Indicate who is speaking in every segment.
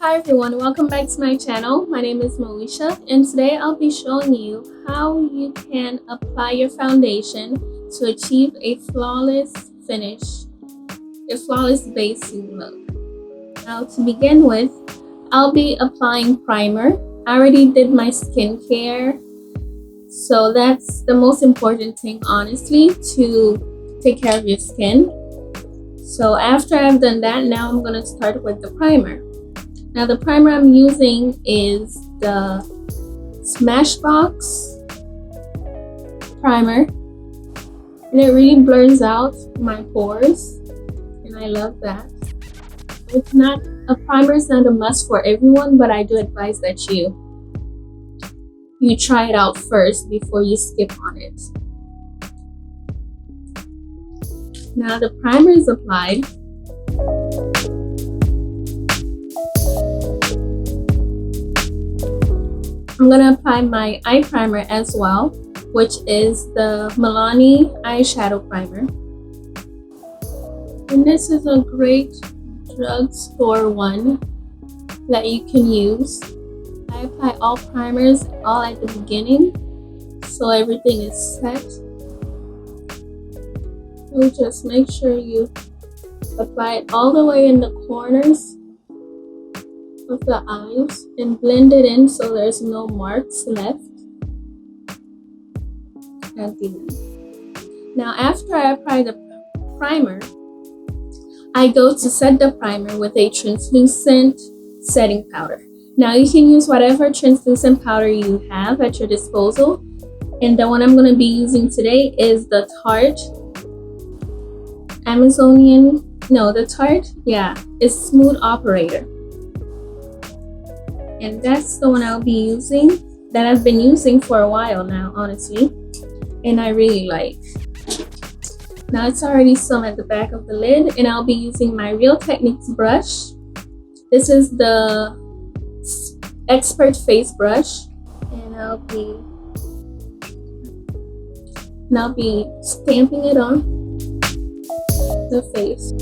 Speaker 1: Hi everyone, welcome back to my channel. My name is Moesha and today I'll be showing you how you can apply your foundation to achieve a flawless finish, a flawless basing look. Now to begin with, I'll be applying primer. I already did my skincare, so that's the most important thing honestly, to take care of your skin. So after I've done that, now I'm going to start with the primer. Now the primer I'm using is the Smashbox primer, and it really blurs out my pores, and I love that. It's not a primer is not a must for everyone, but I do advise that you try it out first before you skip on it. Now the primer is applied. I'm going to apply my eye primer as well, which is the Milani eyeshadow primer. And this is a great drugstore one that you can use. I apply all primers all at the beginning, so everything is set. You just make sure you apply it all the way in the corners of the eyes and blend it in so there's no marks left at the end. Now after I apply the primer, I go to set the primer with a translucent setting powder. Now you can use whatever translucent powder you have at your disposal, and the one I'm going to be using today is the Tarte it's Smooth Operator. And that's the one I'll be using, that I've been using for a while now, honestly, and I really like. Now it's already some at the back of the lid, and I'll be using my Real Techniques brush. This is the Expert Face brush, and I'll be stamping it on the face.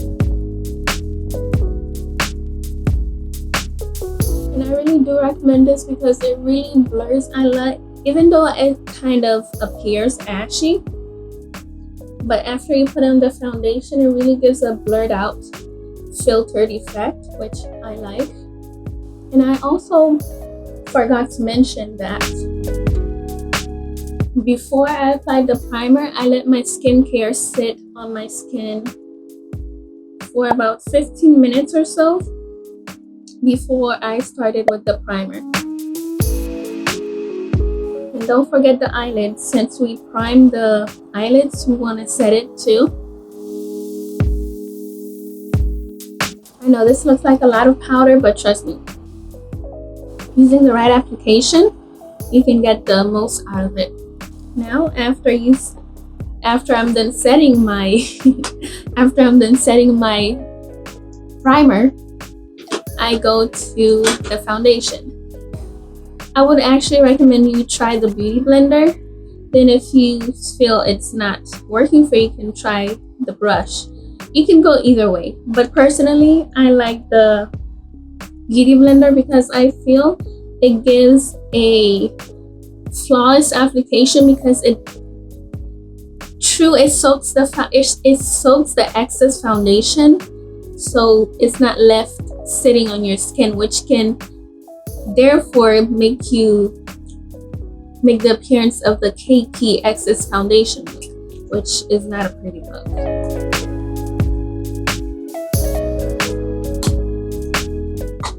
Speaker 1: And I really do recommend this because it really blurs. Even though it kind of appears ashy, but after you put on the foundation, it really gives a blurred out, filtered effect, which I like. And I also forgot to mention that before I applied the primer, I let my skincare sit on my skin for about 15 minutes or so before I started with the primer. And don't forget the eyelids. Since we primed the eyelids, we want to set it too. I know this looks like a lot of powder, but trust me, using the right application, you can get the most out of it. Now after I'm done setting my primer, I go to the foundation. I would actually recommend you try the beauty blender. Then if you feel it's not working for you, you can try the brush. You can go either way, but personally I like the beauty blender because I feel it gives a flawless application, because it soaks the excess foundation, so it's not left sitting on your skin, which can therefore make the appearance of the cakey excess foundation, which is not a pretty look.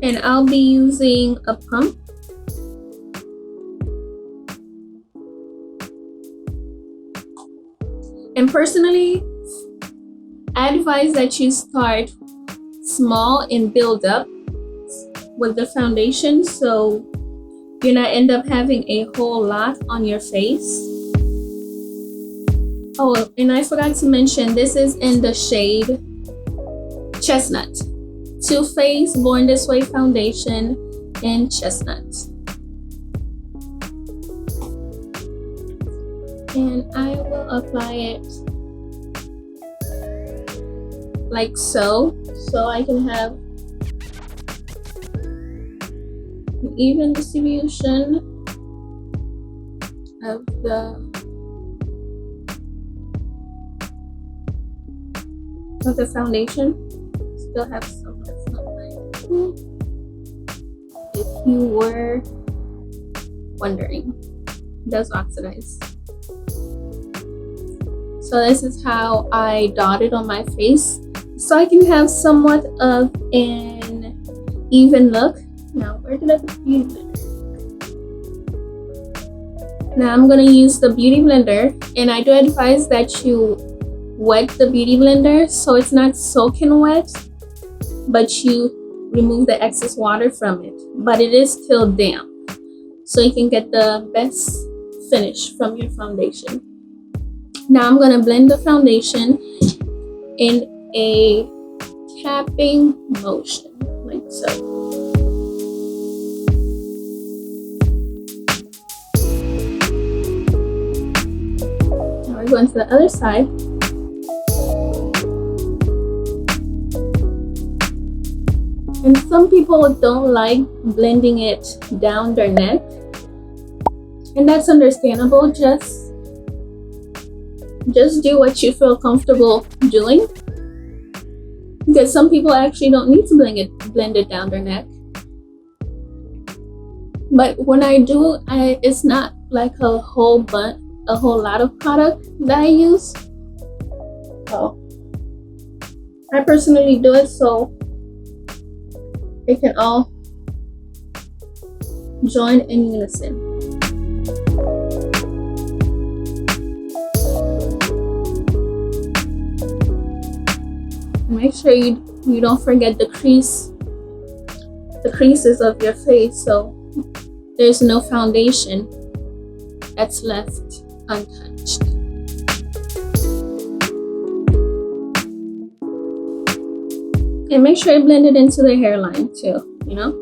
Speaker 1: And I'll be using a pump. And personally, I advise that you start small and build up with the foundation, so you're not end up having a whole lot on your face. Oh, and I forgot to mention, this is in the shade Chestnut. Too Faced Born This Way foundation in Chestnut. And I will apply it like so I can have an even distribution of the foundation. Still have some that's not mine. If you were wondering, it does oxidize. So this is how I dot it on my face, so I can have somewhat of an even look. Now, where did I put the beauty blender? Now I'm gonna use the beauty blender, and I do advise that you wet the beauty blender so it's not soaking wet, but you remove the excess water from it, but it is still damp, so you can get the best finish from your foundation. Now I'm gonna blend the foundation in a tapping motion, like so. Now we're going to the other side. And some people don't like blending it down their neck, and that's understandable. Just do what you feel comfortable doing, because some people actually don't need to blend it down their neck. But when I do, it's not like a whole lot of product that I use. So I personally do it so it can all join in unison. Make sure you don't forget the creases of your face, so there's no foundation that's left untouched. And make sure you blend it into the hairline too, you know?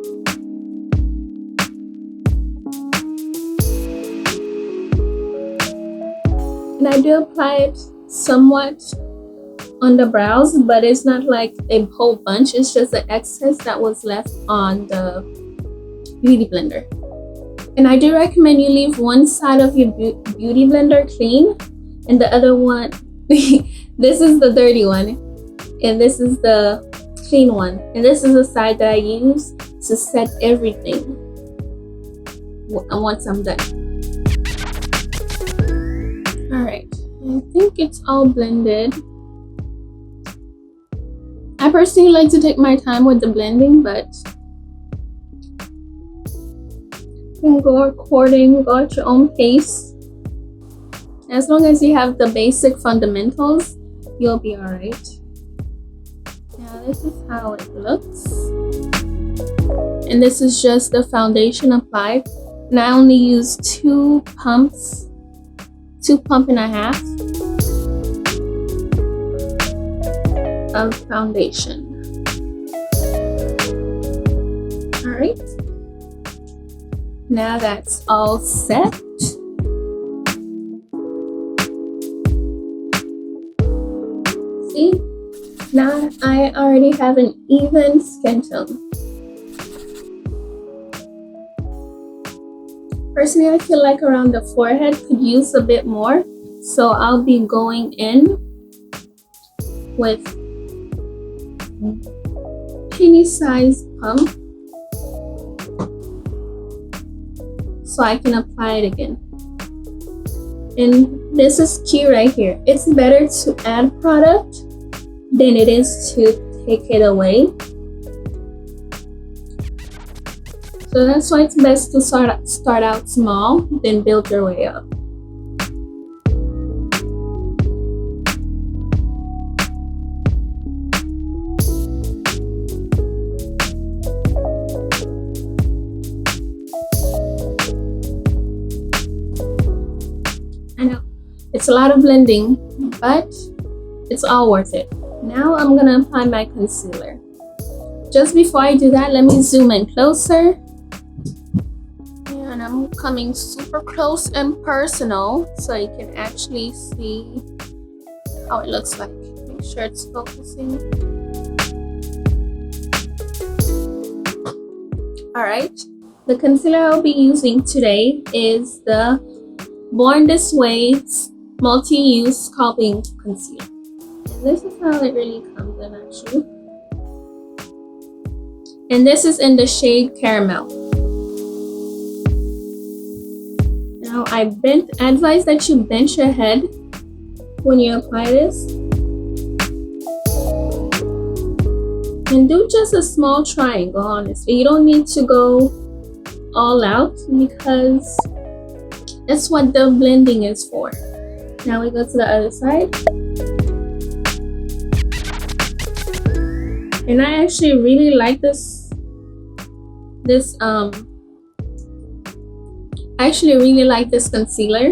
Speaker 1: And I do apply it somewhat on the brows, but it's not like a whole bunch. It's just the excess that was left on the beauty blender. And I do recommend you leave one side of your beauty blender clean, and the other one this is the dirty one, and this is the clean one, and this is the side that I use to set everything once I'm done. All right, I think it's all blended. I personally like to take my time with the blending, but you can go according, go at your own pace. As long as you have the basic fundamentals, you'll be all right. Now this is how it looks, and this is just the foundation applied. And I only use 2 pumps, 2 pump and a half of foundation. All right, now that's all set. See, now I already have an even skin tone. Personally, I feel like around the forehead could use a bit more, so I'll be going in with teeny size pump so I can apply it again. And this is key right here. It's better to add product than it is to take it away. So that's why it's best to start out small, then build your way up. I know it's a lot of blending, but it's all worth it. Now I'm gonna apply my concealer. Just before I do that, let me zoom in closer. And I'm coming super close and personal so you can actually see how it looks like. Make sure it's focusing. All right, The concealer I'll be using today is the Born This Way Multi-Use Sculpting Concealer. And this is how it really comes in actually. And this is in the shade Caramel. Now I advise that you bend your head when you apply this. And do just a small triangle, honestly. You don't need to go all out because that's what the blending is for. Now we go to the other side. And I actually really like this concealer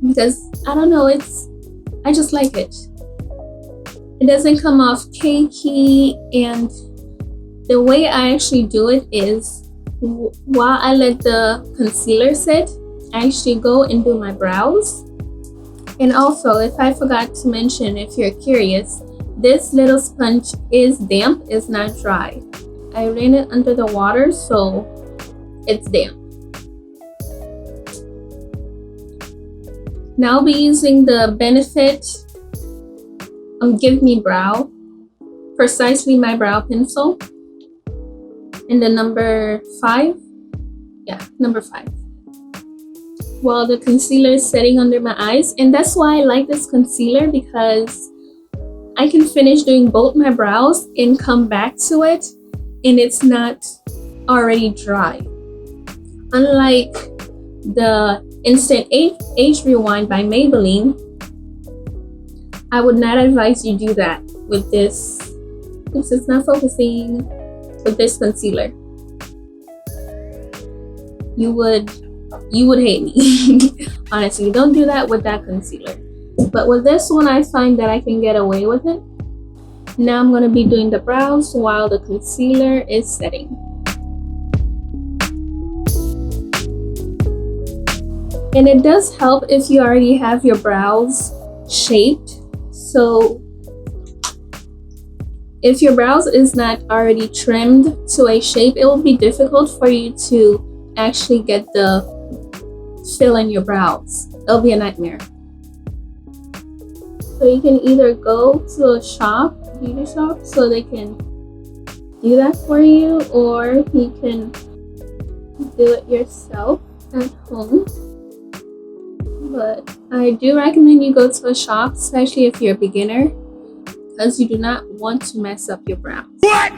Speaker 1: because I don't know, I just like it. It doesn't come off cakey, and the way I actually do it is while I let the concealer set, I actually go and do my brows. And also, if I forgot to mention, if you're curious, this little sponge is damp, it's not dry. I ran it under the water, so it's damp. Now I'll be using the Benefit Give Me Brow, precisely my brow pencil, in the number 5. Yeah, number 5. While the concealer is setting under my eyes, and that's why I like this concealer, because I can finish doing both my brows and come back to it, and it's not already dry. Unlike the Instant Age Rewind by Maybelline, I would not advise you do that with this. Oops, it's not focusing. With this concealer. You would hate me. Honestly, don't do that with that concealer. But with this one, I find that I can get away with it. Now I'm going to be doing the brows while the concealer is setting. And it does help if you already have your brows shaped. So if your brows is not already trimmed to a shape, it will be difficult for you to actually get the fill in your brows. It'll be a nightmare. So you can either go to a beauty shop, so they can do that for you, or you can do it yourself at home. But I do recommend you go to a shop, especially if you're a beginner, because you do not want to mess up your brows. What?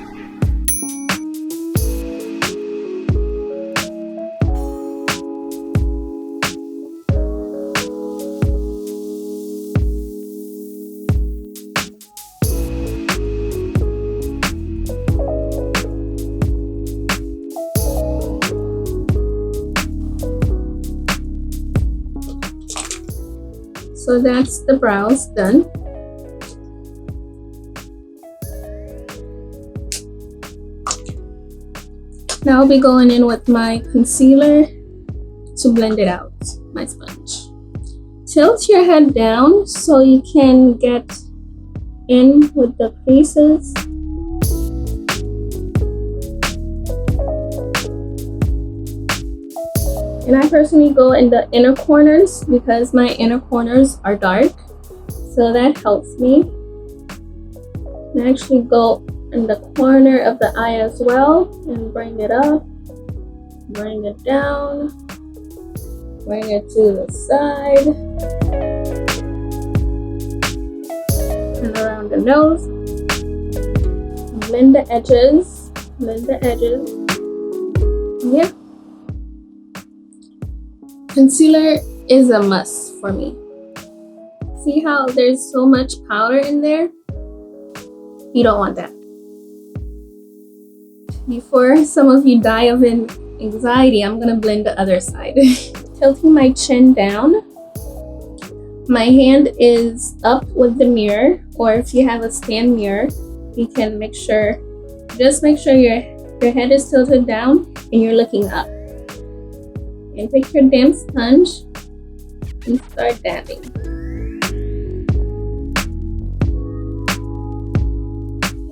Speaker 1: So that's the brows done. Now I'll be going in with my concealer to blend it out, my sponge. Tilt your head down so you can get in with the creases. And I personally go in the inner corners because my inner corners are dark, so that helps me. And I actually go in the corner of the eye as well and bring it up, bring it down, bring it to the side, and around the nose. Blend the edges, Yeah. Concealer is a must for me. See how there's so much powder in there? You don't want that. Before some of you die of anxiety, I'm gonna blend the other side. Tilting my chin down. My hand is up with the mirror, or if you have a stand mirror, you can just make sure your head is tilted down and you're looking up. And take your damp sponge and start dabbing.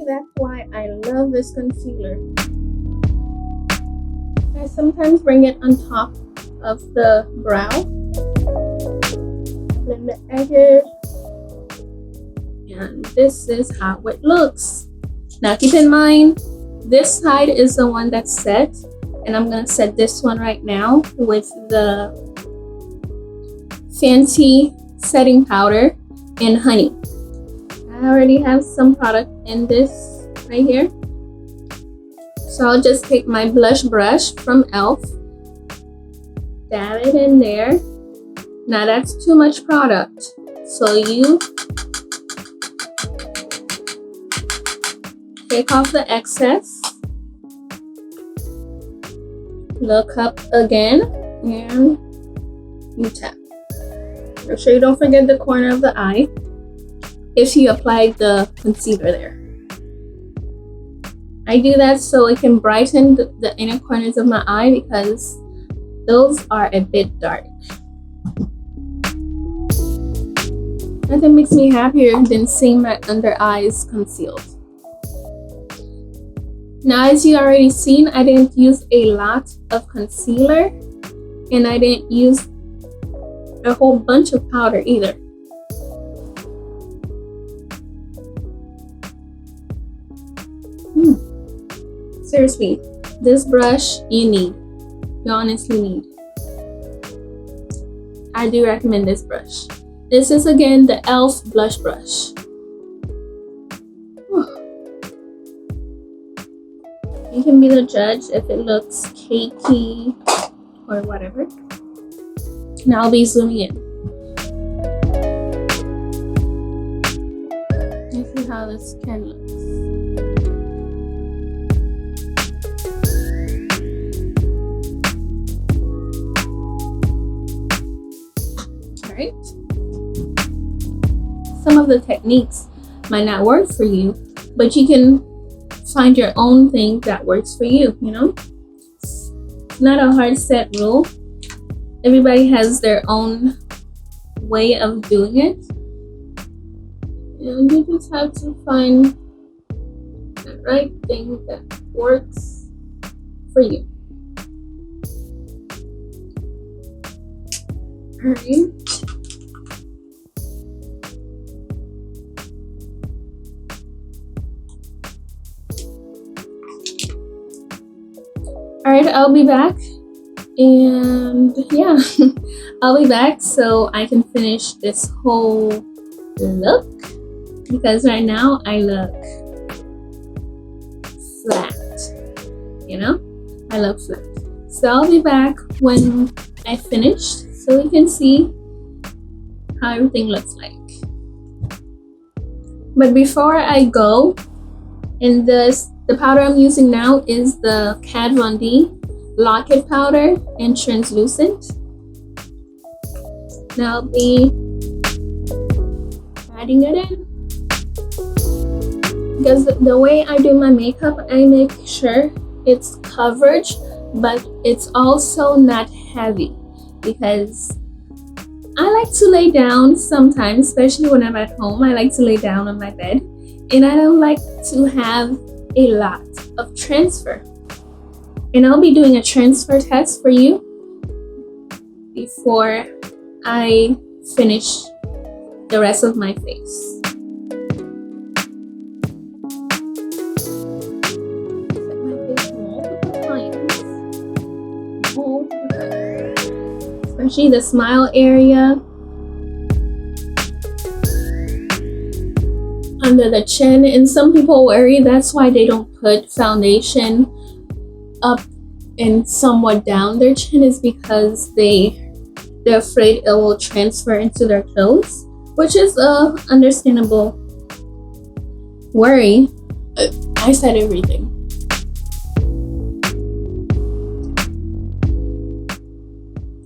Speaker 1: That's why I love this concealer. sometimes bring it on top of the brow, blend the edges, and this is how it looks. Now keep in mind, this side is the one that's set, and I'm gonna set this one right now with the Fancy setting powder and honey. I already have some product in this right here, so I'll just take my blush brush from e.l.f., dab it in there. Now that's too much product, so you take off the excess, look up again, and you tap. Make sure you don't forget the corner of the eye if you applied the concealer there. I do that so it can brighten the inner corners of my eye because those are a bit dark. Nothing makes me happier than seeing my under eyes concealed. Now, as you already seen, I didn't use a lot of concealer, and I didn't use a whole bunch of powder either. Seriously, this brush you honestly need. I do recommend this brush. This is again the e.l.f. blush brush. You can be the judge if it looks cakey or whatever. Now I'll be zooming in. Let's see how this can look. Alright. Some of the techniques might not work for you, but you can find your own thing that works for you, you know? It's not a hard set rule. Everybody has their own way of doing it. And you just have to find the right thing that works for you. Alright. Alright, I'll be back. And yeah, I'll be back so I can finish this whole look, because right now I look flat, you know? I look flat. So I'll be back when I finish so we can see how everything looks like. But before I go, in this, the powder I'm using now is the Kat Von D Locket powder in translucent. Now I'll be adding it in, because the way I do my makeup, I make sure it's coverage, but it's also not heavy, because I like to lay down sometimes, especially when I'm at home. I like to lay down on my bed, and I don't like to have a lot of transfer. And I'll be doing a transfer test for you before I finish the rest of my face. Set my face multiple times, especially the smile area, under the chin. And some people worry that's why they don't put foundation up and somewhat down their chin, is because they're afraid it will transfer into their clothes, which is a understandable worry. I said everything.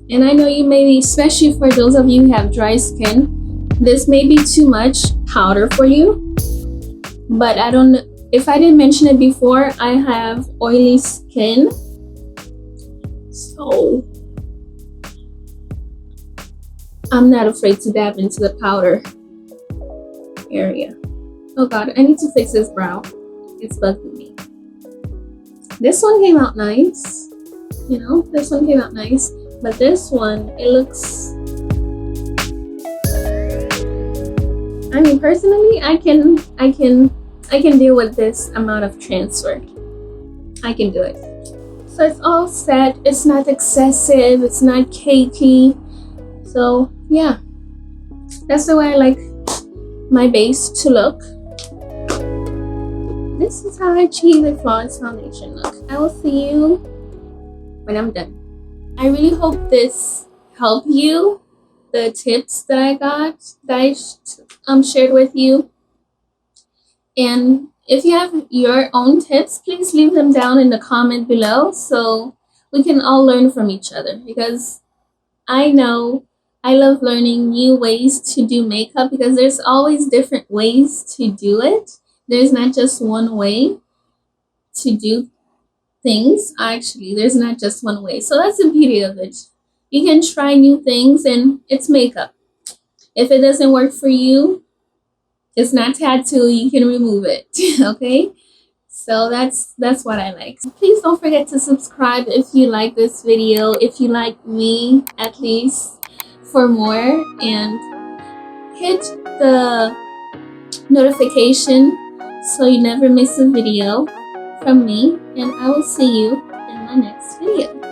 Speaker 1: And I know you may be, especially for those of you who have dry skin, this may be too much powder for you, but I don't know. If I didn't mention it before, I have oily skin, so I'm not afraid to dab into the powder area. Oh god, I need to fix this brow. It's bugging me. This one came out nice. You know, this one came out nice, but this one, it looks, I mean, personally, I can deal with this amount of transfer. I can do it. So it's all set. It's not excessive. It's not cakey. So yeah, that's the way I like my base to look. This is how I achieve a flawless foundation look. I will see you when I'm done. I really hope this helped you. The tips that I got, that I shared with you. And if you have your own tips, please leave them down in the comment below so we can all learn from each other, because I know I love learning new ways to do makeup, because there's always different ways to do it. There's not just one way to do things. Actually, there's not just one way. So that's the beauty of it. You can try new things, and it's makeup. If it doesn't work for you, it's not tattoo, you can remove it. Okay? So that's what I like. Please don't forget to subscribe if you like this video, if you like me at least, for more, and hit the notification so you never miss a video from me, and I will see you in my next video.